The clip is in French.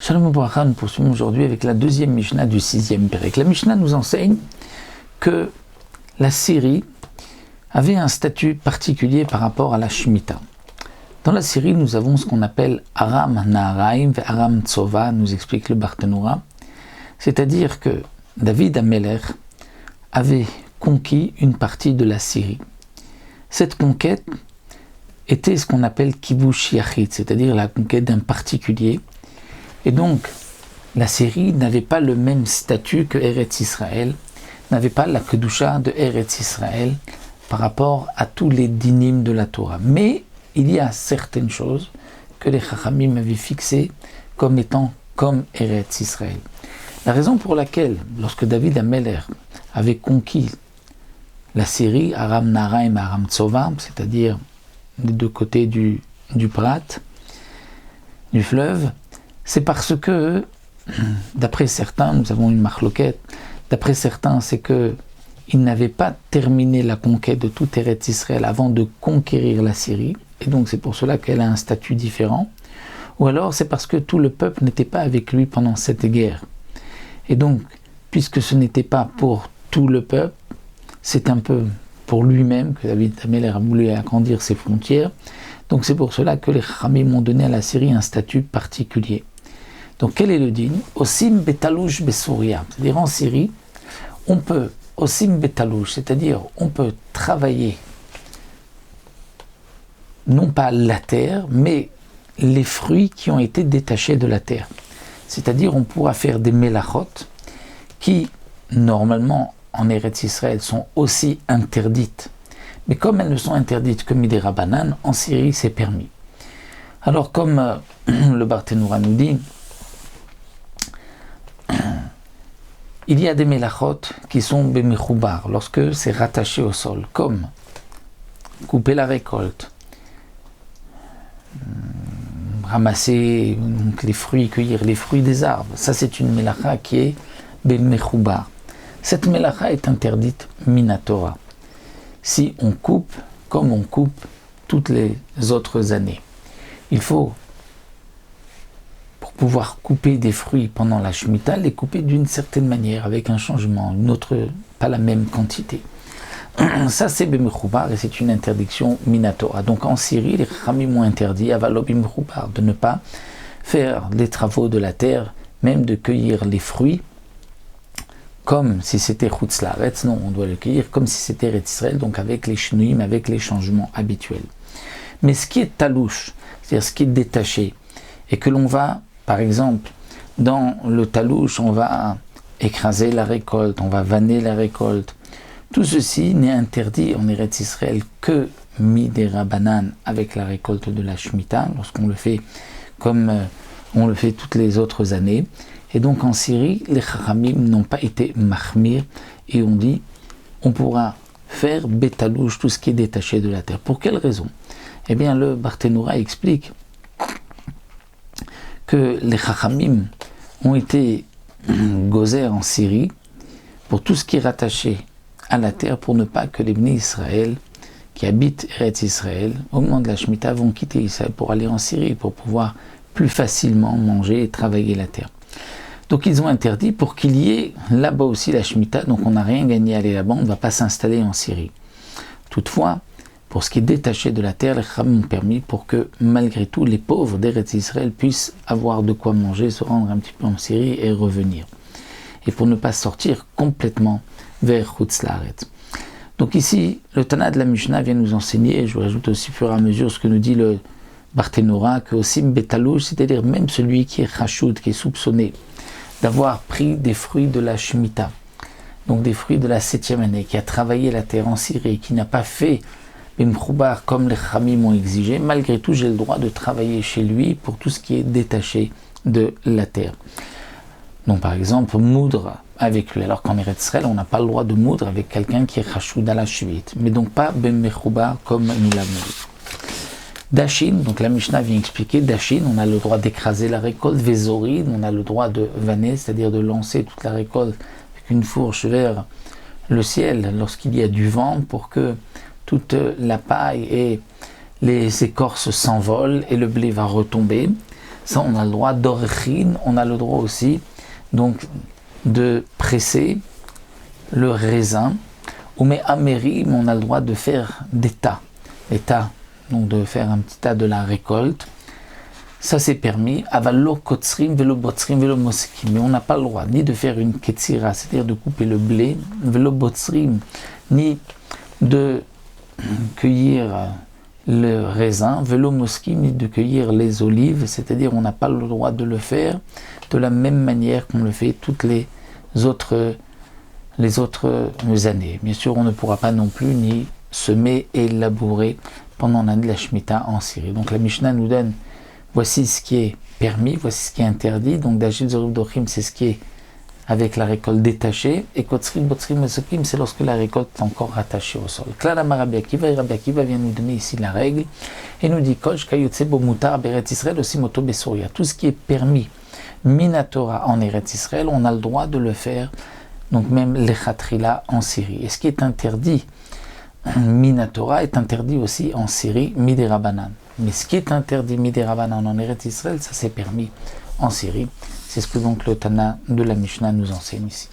Shalom Obracha, nous poursuivons aujourd'hui avec la deuxième Mishnah du sixième Pérec. La Mishnah nous enseigne que la Syrie avait un statut particulier par rapport à la Shemitah. Dans la Syrie, nous avons ce qu'on appelle Aram Naharaim et Aram Tsova, nous explique le Barthénoura. C'est-à-dire que David Amelech avait conquis une partie de la Syrie. Cette conquête était ce qu'on appelle Kibush Yachid, c'est-à-dire la conquête d'un particulier. Et donc, la Syrie n'avait pas le même statut que Eretz Israël, n'avait pas la Kedusha de Eretz Israël par rapport à tous les dinim de la Torah. Mais il y a certaines choses que les Chachamim avaient fixées comme étant comme Eretz Israël. La raison pour laquelle, lorsque David Amelech avait conquis la Syrie, Aram Naharaim et Aram Tsova, c'est-à-dire des deux côtés du Prat, du fleuve, c'est parce que, d'après certains, nous avons une marloquette, d'après certains, c'est que il n'avait pas terminé la conquête de tout Eretz Israël avant de conquérir la Syrie, et donc c'est pour cela qu'elle a un statut différent, ou alors c'est parce que tout le peuple n'était pas avec lui pendant cette guerre. Et donc, puisque ce n'était pas pour tout le peuple, c'est un peu pour lui-même que David Amelech a voulu agrandir ses frontières, donc c'est pour cela que les Chachamim ont donné à la Syrie un statut particulier. Donc quel est le din? Osim betalouch besouria, c'est-à-dire en Syrie, on peut, osim betalouch, c'est-à-dire on peut travailler, non pas la terre, mais les fruits qui ont été détachés de la terre. C'est-à-dire on pourra faire des melachot qui, normalement, en Eretz Israël, sont aussi interdites. Mais comme elles ne sont interdites que midei Rabbanan, en Syrie, c'est permis. Alors comme le Barthénoura nous dit, il y a des melachot qui sont bemechoubar, lorsque c'est rattaché au sol, comme couper la récolte, ramasser donc les fruits, cueillir les fruits des arbres. Ça, c'est une melacha qui est bemechoubar. Cette melacha est interdite minatora. Si on coupe comme on coupe toutes les autres années. Il faut, pour pouvoir couper des fruits pendant la Shemitah, les couper d'une certaine manière, avec un changement, une autre, pas la même quantité. Ça c'est bemechoubar et c'est une interdiction minatora. Donc en Syrie, les Chachamim ont interdit avalo bemechoubar, de ne pas faire les travaux de la terre, même de cueillir les fruits, comme si c'était Chutz Laaretz, non, on doit le cueillir comme si c'était Eretz Israël, donc avec les shnuim, avec les changements habituels. Mais ce qui est talouche, c'est-à-dire ce qui est détaché, et que l'on va, par exemple, dans le talouche, on va écraser la récolte, on va vanner la récolte, tout ceci n'est interdit en Eretz Israël que midei Rabbanan avec la récolte de la Shemitah, lorsqu'on le fait comme on le fait toutes les autres années. Et donc en Syrie, les Chachamim n'ont pas été mahmir et on dit on pourra faire betalouche, tout ce qui est détaché de la terre. Pour quelle raison? Eh bien le Barthénoura explique que les Chachamim ont été gozer en Syrie pour tout ce qui est rattaché à la terre, pour ne pas que les Bnei Israël qui habitent Eretz Israël au moment de la Shemitah vont quitter Israël pour aller en Syrie, pour pouvoir plus facilement manger et travailler la terre. Donc ils ont interdit pour qu'il y ait là-bas aussi la Shemitah, donc on n'a rien gagné à aller là-bas, on ne va pas s'installer en Syrie. Toutefois, pour ce qui est détaché de la terre, les Chachamim ont permis pour que malgré tout les pauvres d'Eretz Israël puissent avoir de quoi manger, se rendre un petit peu en Syrie et revenir. Et pour ne pas sortir complètement vers Chutz Laaretz. Donc ici, le Tana de la Mishnah vient nous enseigner, et je rajoute aussi au fur et à mesure ce que nous dit le Barthénoura, que aussi betalouch, c'est-à-dire même celui qui est chachoud, qui est soupçonné d'avoir pris des fruits de la Shemitah, donc des fruits de la 7e année, qui a travaillé la terre en Syrie, qui n'a pas fait bemechoubar comme les Chachamim ont exigé, malgré tout j'ai le droit de travailler chez lui pour tout ce qui est détaché de la terre. Donc par exemple, moudre avec lui, alors qu'en Eretz Israël, on n'a pas le droit de moudre avec quelqu'un qui est chachoud à la chevite, mais donc pas bemechoubar comme nous l'avons dit. Dashin, donc la Mishnah vient expliquer, Dashin, on a le droit d'écraser la récolte, Vézorid, on a le droit de vanner, c'est-à-dire de lancer toute la récolte avec une fourche vers le ciel lorsqu'il y a du vent pour que toute la paille et les écorces s'envolent et le blé va retomber. Ça, on a le droit d'orchin, on a le droit aussi donc de presser le raisin. Ou mais amérim, on a le droit de faire des tas. Des tas, donc de faire un petit tas de la récolte. Ça c'est permis. Avalo kotsrim, velo botsrim, velo moskim. Mais on n'a pas le droit ni de faire une ketsira, c'est-à-dire de couper le blé, velo botsrim, ni de cueillir le raisin, velo moskim, ni de cueillir les olives, c'est-à-dire on n'a pas le droit de le faire de la même manière qu'on le fait toutes les autres années. Bien sûr, on ne pourra pas non plus ni semer et labourer pendant l'année de la Shemitah en Syrie. Donc la Mishnah nous donne, voici ce qui est permis, voici ce qui est interdit. Donc d'Agil Zorib Dochim, c'est ce qui est avec la récolte détachée. Et Kotzrim, Botzrim, Mesokim, c'est lorsque la récolte est encore rattachée au sol. Klalama Rabbi Akiva, et Rabbi Akiva vient nous donner ici la règle et nous dit Kosh Kayotse Bo Mutar Beret Israël aussi Moto Besoria. Tout ce qui est permis Minatora en Eretz Israël, on a le droit de le faire. Donc même l'Echatrila en Syrie. Et ce qui est interdit, Minatora, est interdit aussi en Syrie, Midirabanan. Mais ce qui est interdit, Midirabanan en Eretz Israël, ça c'est permis en Syrie. C'est ce que donc le Tana de la Mishnah nous enseigne ici.